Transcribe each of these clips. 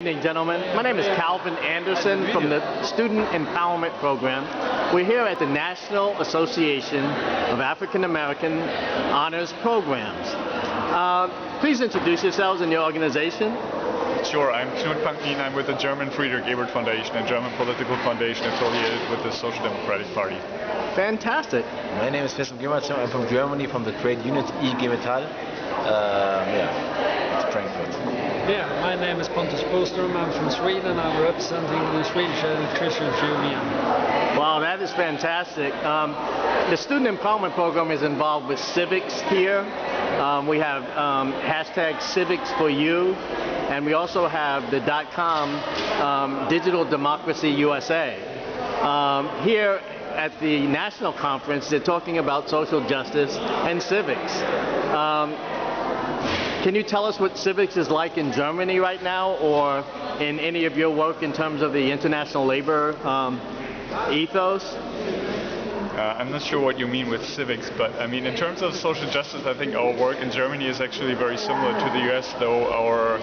Good evening, gentlemen. My name is Calvin Anderson from the Student Empowerment Program. We're here at the National Association of African American Honors Programs. Please introduce yourselves and your organization. Sure, I'm Knut Panknin. I'm with the German Friedrich Ebert Foundation, a German political foundation affiliated with the Social Democratic Party. Fantastic. My name is Christian Gimmertz. I'm from Germany, from the trade unit IG Metall. It's Frankfurt. Yeah, my name is Pontus Boström. I'm from Sweden. I'm representing the Swedish Electricians Union. Wow, that is fantastic. The Student Empowerment Program is involved with Civics here. We have hashtag Civics for You, and we also have the .com Digital Democracy USA. Here at the national conference, they're talking about social justice and civics. Can you tell us what civics is like in Germany right now, or in any of your work in terms of the international labor ethos? I'm not sure what you mean with civics, but I mean in terms of social justice, I think our work in Germany is actually very similar to the US, though our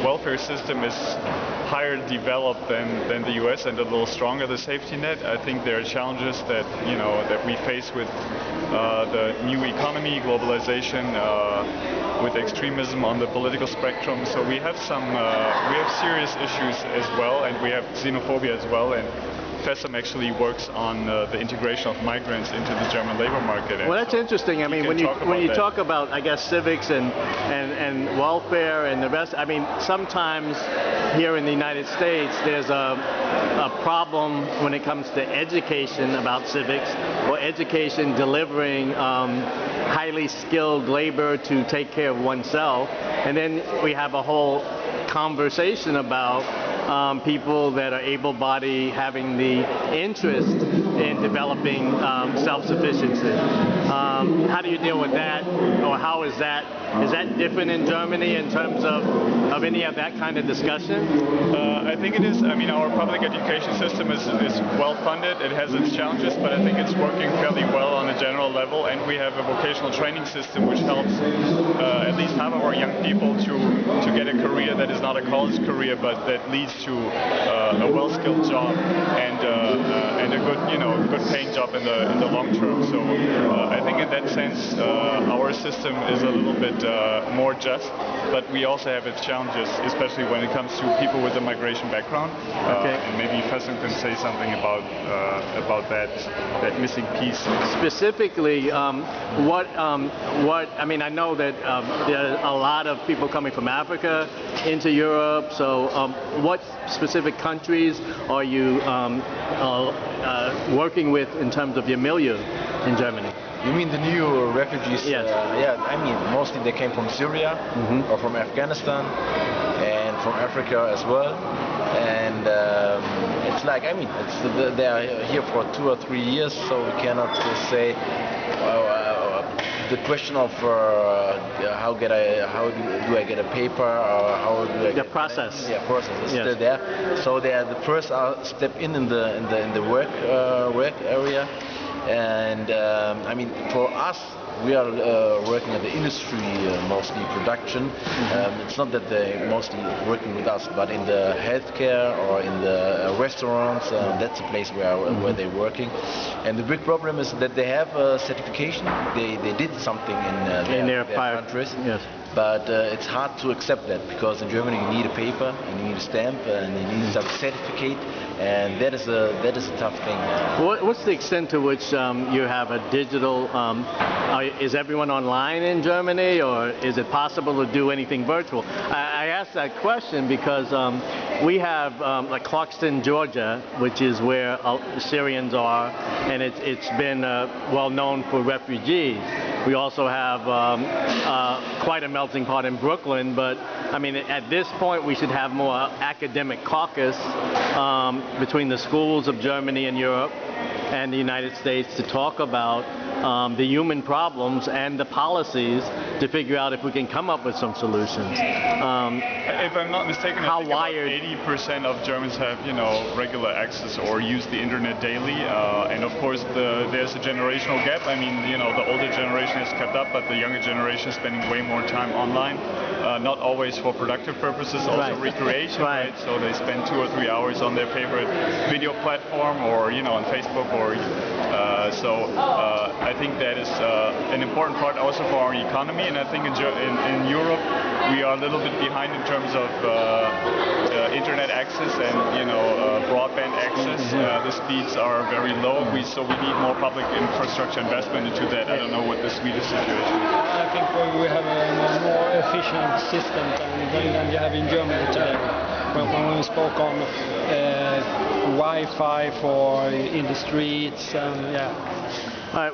welfare system is higher developed than the US and a little stronger, the safety net. I think there are challenges that that we face with the new economy, globalization, with extremism on the political spectrum. So we have serious issues as well, and we have xenophobia as well. And FESM actually works on the integration of migrants into the German labor market. Well, that's interesting. I mean, when you talk about, I guess, civics and welfare and the rest, I mean, sometimes here in the United States, there's a problem when it comes to education about civics, or education delivering highly skilled labor to take care of oneself. And then we have a whole conversation about people that are able-bodied having the interest in developing self-sufficiency. How do you deal with that, or how is that different in Germany in terms of any of that kind of discussion? I think it is. I mean, our public education system is well-funded. It has its challenges, but I think it's working fairly well on a general level, and we have a vocational training system which helps at least half of our young people to get a career that is not a college career, but that leads to a well-skilled job and a good paying job in the long term. So I think in that sense our system is a little bit more just, but we also have its challenges, especially when it comes to people with a migration background. Okay. And maybe Fesson can say something about that missing piece. Specifically, I mean, I know that there are a lot of people coming from Africa into Europe. So, what specific countries are you working with in terms of your milieu in Germany? You mean the new refugees? Yes. Yeah, I mean, mostly they came from Syria or from Afghanistan and from Africa as well. And it's like, I mean, they are here for 2 or 3 years, so we cannot say the question of how do I get a paper, or how do I get the process? Process is still there. So they are the first step in the work area. And I mean, for us, we are working at the industry, mostly production. It's not that they're mostly working with us, but in the healthcare or in the restaurants, that's a place where they're working. And the big problem is that they have a certification. They did something in their countries. Yes. But it's hard to accept that, because in Germany you need a paper, and you need a stamp, and you need some certificate, and that is a tough thing. What's the extent to which you have a digital? Is everyone online in Germany, or is it possible to do anything virtual? I ask that question because we have like Clarkston, Georgia, which is where Syrians are, and it's been well known for refugees. We also have quite a melting pot in Brooklyn, but I mean, at this point we should have more academic caucus between the schools of Germany and Europe and the United States to talk about the human problems and the policies to figure out if we can come up with some solutions. If I'm not mistaken, how I think wired about 80% of Germans have, regular access or use the internet daily. And of course, there's a generational gap. I mean, the older generation has kept up, but the younger generation is spending way more time online. Not always for productive purposes, also Right. recreation. Right. So they spend 2 or 3 hours on their favorite video platform, or on Facebook, or I think that is an important part also for our economy. And I think in Europe we are a little bit behind in terms of internet access and broadband access. The speeds are very low. So we need more public infrastructure investment into that. I don't know what the Swedish situation is. I think we have a more efficient system than you have in Germany today. When we spoke on Wi-Fi in the streets, All right.